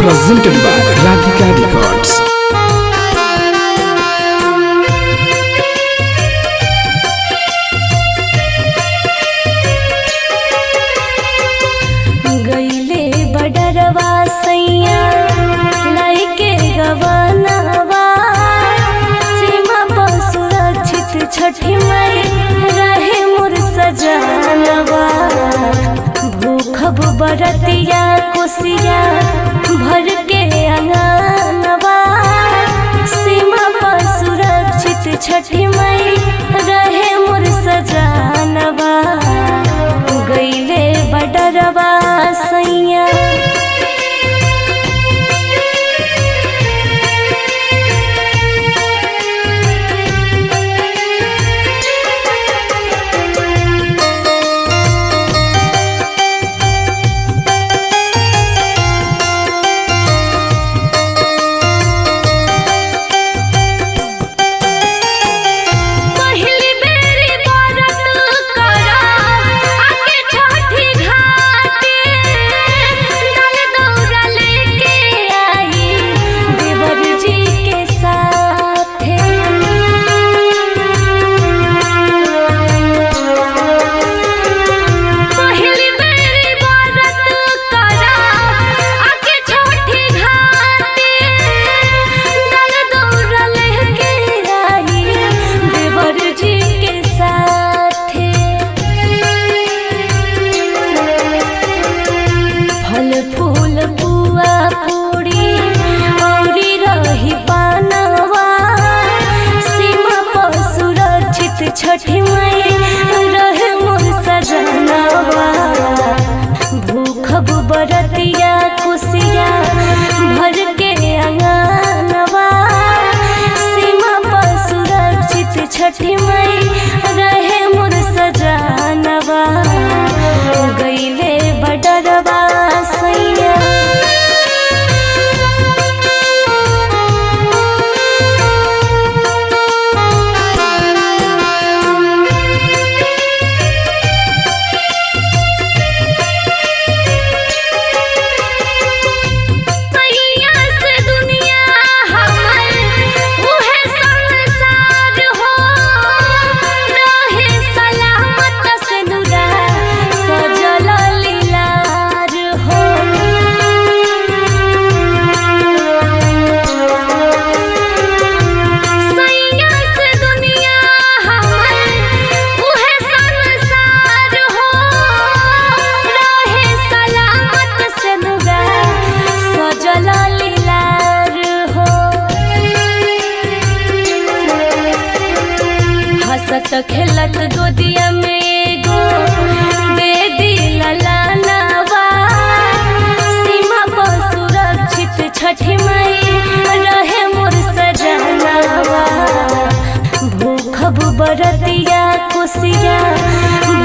presented by Radhika Records. गईले बडरवा सैया लाइके गवनवा सीमा पर सुरक्षित छठी मई रहे मोर सजनवा भूखब बरतिया कोसिया भर के अंगनवा सीमा पर सुरक्षित छठी मई रहे मोर सजनवा गईले बडरवा सैया छठी मई रहे मोर सजनवा भूखब बरतिया कुसिया भर के अंगनवा सीमा पर सुरक्षित छठी मई रहे मोर सजनवा गईले बडरवा सैया हंसत खेलत गोदिया में एगो बेबी ललनवा सीमा पर सुरक्षित छठी मई रहे मोर सजनवा भूखब बरतिया कुसिया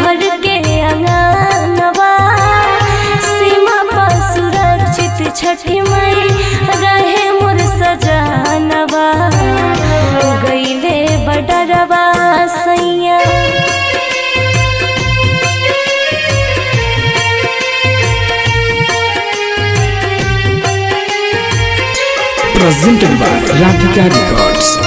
भर के अंगनवा सीमा पर सुरक्षित छठी मई रहे मोर सजनवा गईले बडरवा सैया Presented by Radhika Records.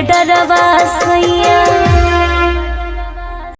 बडरवा